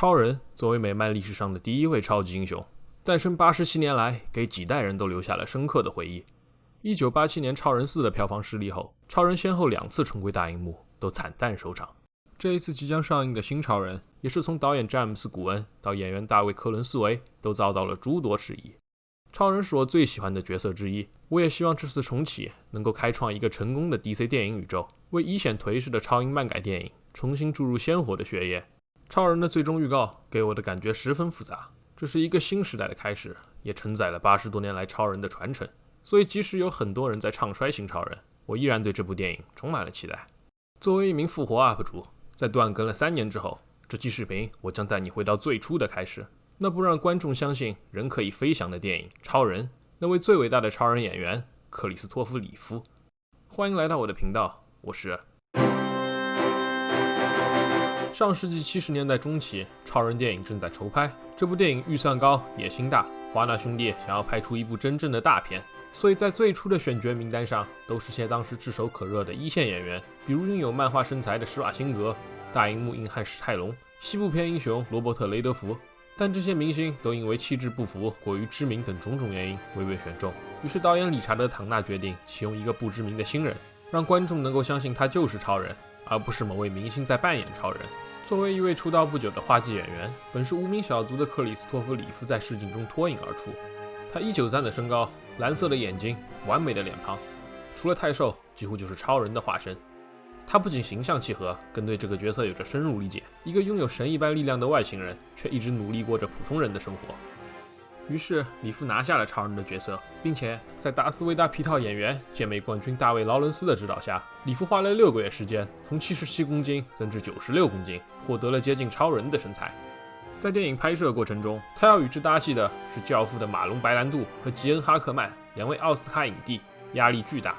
超人作为美漫历史上的第一位超级英雄，诞生87年来，给几代人都留下了深刻的回忆。1987年超人4的票房失利后，超人先后2次重归大荧幕，都惨淡收场。这一次即将上映的新超人，也是从导演詹姆斯·古恩到演员大卫·科伦斯维，都遭到了诸多质疑。超人是我最喜欢的角色之一，我也希望这次重启能够开创一个成功的 DC 电影宇宙，为一线颓势的超英漫改电影重新注入鲜活的血液。超人的最终预告给我的感觉十分复杂，这是一个新时代的开始，也承载了80多年来超人的传承。所以即使有很多人在唱衰新超人，我依然对这部电影充满了期待。作为一名复活 UP 主，在断更了3年之后，这期视频我将带你回到最初的开始，那部让观众相信人可以飞翔的电影《超人》，那位最伟大的超人演员克里斯托弗·里夫。欢迎来到我的频道，我是上世纪70年代中期，超人电影正在筹拍。这部电影预算高，野心大，华纳兄弟想要拍出一部真正的大片，所以在最初的选角名单上都是些当时炙手可热的一线演员，比如拥有漫画身材的施瓦辛格、大荧幕硬汉史泰龙、西部片英雄罗伯特·雷德福。但这些明星都因为气质不符、过于知名等种种原因未被选中。于是导演理查德·唐纳决定启用一个不知名的新人，让观众能够相信他就是超人，而不是某位明星在扮演超人。作为一位出道不久的话剧演员，本是无名小卒的克里斯托弗·里夫在试镜中脱颖而出。他193的身高，蓝色的眼睛，完美的脸庞，除了太瘦，几乎就是超人的化身。他不仅形象契合，更对这个角色有着深入理解。一个拥有神一般力量的外星人，却一直努力过着普通人的生活。于是里夫拿下了超人的角色，并且在达斯维达皮套演员、健美冠军大卫·劳伦斯的指导下，里夫花了6个月时间，从77公斤增至96公斤，获得了接近超人的身材。在电影拍摄过程中，他要与之搭戏的是《教父》的马龙·白兰度和吉恩·哈克曼2位奥斯卡影帝，压力巨大。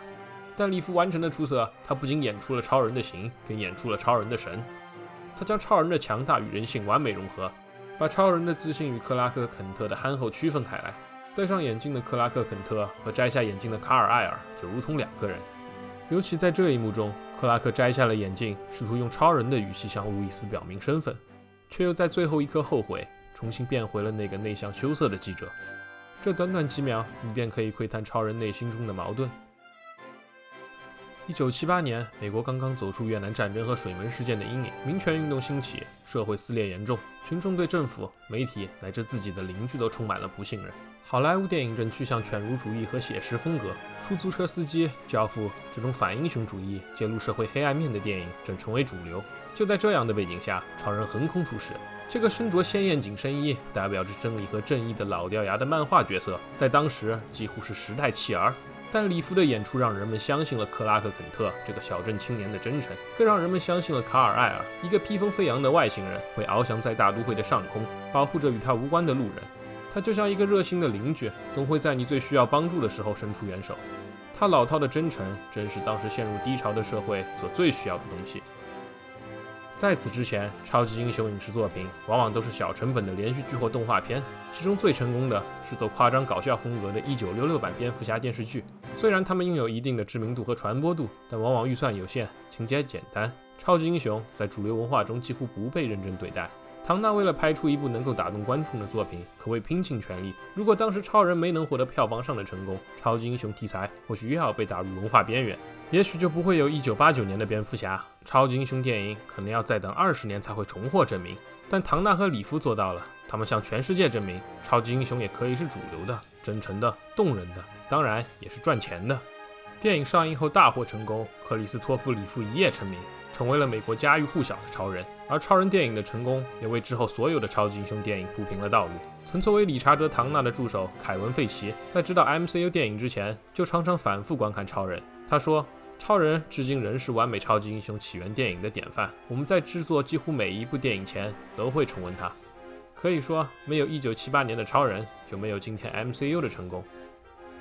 但里夫完成的出色，他不仅演出了超人的形，更演出了超人的神。他将超人的强大与人性完美融合，把超人的自信与克拉克·肯特的憨厚区分开来。戴上眼镜的克拉克·肯特和摘下眼镜的卡尔·艾尔就如同2个人。尤其在这一幕中，克拉克摘下了眼镜，试图用超人的语气向路易斯表明身份，却又在最后一刻后悔，重新变回了那个内向羞涩的记者。这短短几秒，你便可以窥探超人内心中的矛盾。1978年，美国刚刚走出越南战争和水门事件的阴影，民权运动兴起，社会撕裂严重，群众对政府、媒体乃至自己的邻居都充满了不信任。好莱坞电影正趋向犬儒主义和写实风格，出租车司机、教父这种反英雄主义、揭露社会黑暗面的电影正成为主流。就在这样的背景下，超人横空出世。这个身着鲜艳紧身衣，代表着真理和正义的老掉牙的漫画角色，在当时几乎是时代弃儿。但里夫的演出让人们相信了克拉克·肯特这个小镇青年的真诚，更让人们相信了卡尔·艾尔，一个披风飞扬的外星人，会翱翔在大都会的上空，保护着与他无关的路人。他就像一个热心的邻居，总会在你最需要帮助的时候伸出援手。他老套的真诚，正是当时陷入低潮的社会所最需要的东西。在此之前，超级英雄影视作品往往都是小成本的连续剧或动画片，其中最成功的是走夸张搞笑风格的1966版蝙蝠侠电视剧。虽然他们拥有一定的知名度和传播度，但往往预算有限，情节简单。超级英雄在主流文化中几乎不被认真对待。唐纳为了拍出一部能够打动观众的作品，可谓拼尽全力。如果当时超人没能获得票房上的成功，超级英雄题材或许又要被打入文化边缘，也许就不会有1989年的蝙蝠侠。超级英雄电影可能要再等20年才会重获真名。但唐纳和里夫做到了，他们向全世界证明，超级英雄也可以是主流的、真诚的、动人的，当然也是赚钱的。电影上映后大获成功，克里斯托弗·里夫一夜成名，成为了美国家喻户晓的超人。而超人电影的成功，也为之后所有的超级英雄电影铺平了道路。曾作为理查德·唐纳的助手凯文·费奇，在指导 MCU 电影之前，就常常反复观看超人。他说，超人至今仍是完美超级英雄起源电影的典范，我们在制作几乎每一部电影前都会重温它。可以说，没有1978年的超人，就没有今天 MCU 的成功。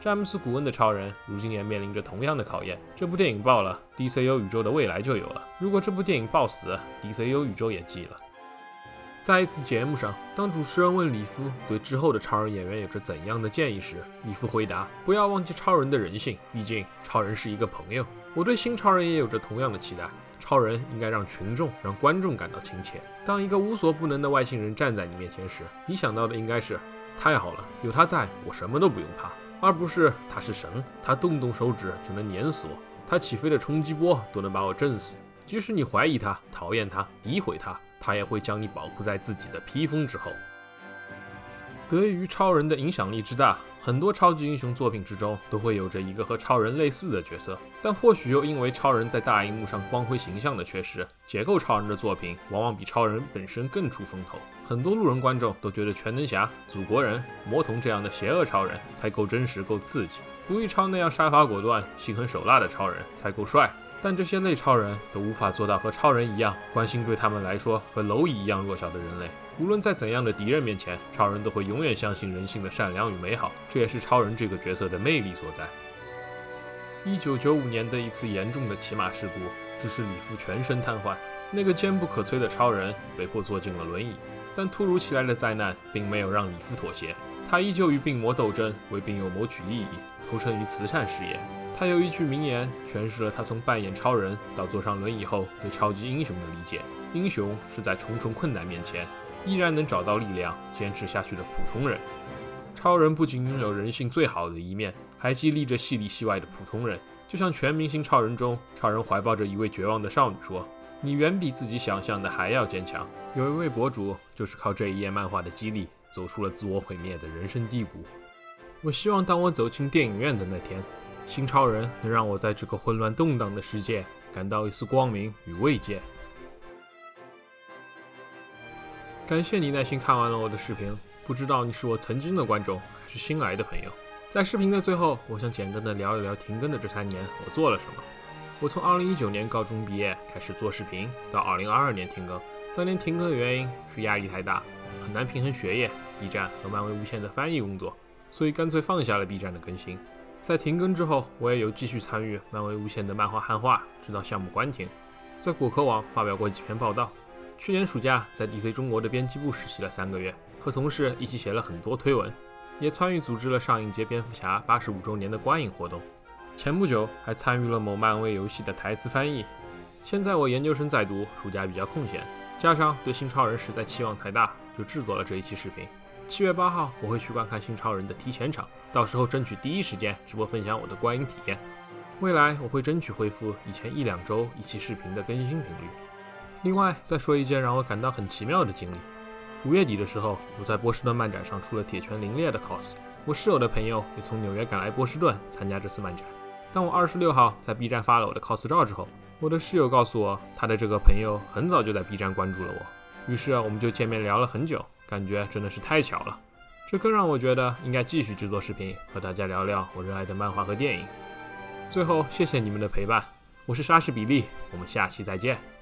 詹姆斯·古恩的超人如今也面临着同样的考验。这部电影爆了， DCU 宇宙的未来就有了；如果这部电影爆死， DCU 宇宙也记了。在一次节目上，当主持人问里夫对之后的超人演员有着怎样的建议时，里夫回答：不要忘记超人的人性，毕竟超人是一个朋友。我对新超人也有着同样的期待，超人应该让群众、让观众感到亲切。当一个无所不能的外星人站在你面前时，你想到的应该是太好了，有他在，我什么都不用怕，而不是他是神，他动动手指就能碾死我，他起飞的冲击波都能把我震死。即使你怀疑他、讨厌他、诋毁他，他也会将你保护在自己的披风之后。得益于超人的影响力之大，很多超级英雄作品之中都会有着一个和超人类似的角色，但或许又因为超人在大荧幕上光辉形象的缺失，解构超人的作品往往比超人本身更出风头。很多路人观众都觉得全能侠、祖国人、魔童这样的邪恶超人才够真实、够刺激，如意超那样杀伐果断、心狠手辣的超人才够帅。但这些类超人都无法做到和超人一样关心对他们来说和蝼蚁一样弱小的人类。无论在怎样的敌人面前，超人都会永远相信人性的善良与美好，这也是超人这个角色的魅力所在。1995年的一次严重的骑马事故，致使李夫全身瘫痪，那个坚不可摧的超人被迫坐进了轮椅。但突如其来的灾难并没有让李夫妥协，他依旧与病魔斗争，为病友谋取利益，投身于慈善事业。他有一句名言，诠释了他从扮演超人到坐上轮椅后对超级英雄的理解：英雄是在重重困难面前依然能找到力量坚持下去的普通人。超人不仅拥有人性最好的一面，还激励着戏里戏外的普通人。就像全明星超人中，超人怀抱着一位绝望的少女说：你远比自己想象的还要坚强。有一位博主就是靠这一页漫画的激励走出了自我毁灭的人生低谷。我希望当我走进电影院的那天，新超人能让我在这个混乱动荡的世界感到一丝光明与慰藉。感谢你耐心看完了我的视频，不知道你是我曾经的观众还是新来的朋友。在视频的最后，我想简单的聊一聊停更的这3年我做了什么。我从2019年高中毕业开始做视频，到2022年停更。当年停更的原因是压力太大，很难平衡学业、B 站和漫威无限的翻译工作，所以干脆放下了 B 站的更新。在停更之后，我也有继续参与漫威无限的漫画汉化，直到项目关停。在果壳网发表过几篇报道。去年暑假在 DC 中国的编辑部实习了3个月，和同事一起写了很多推文，也参与组织了上一届蝙蝠侠85周年的观影活动。前不久还参与了某漫威游戏的台词翻译。现在我研究生在读，暑假比较空闲，加上对新超人实在期望太大，就制作了这一期视频。7月8号我会去观看新超人的提前场，到时候争取第一时间直播分享我的观影体验。未来我会争取恢复以前1-2周一期视频的更新频率。另外再说一件让我感到很奇妙的经历。5月底的时候，我在波士顿漫展上出了铁拳凌冽的 cos， 我室友的朋友也从纽约赶来波士顿参加这次漫展。当我26号在 B 站发了我的 cos 照之后，我的室友告诉我，他的这个朋友很早就在 B 站关注了我，于是我们就见面聊了很久，感觉真的是太巧了。这更让我觉得应该继续制作视频，和大家聊聊我热爱的漫画和电影。最后谢谢你们的陪伴，我是莎士比利，我们下期再见。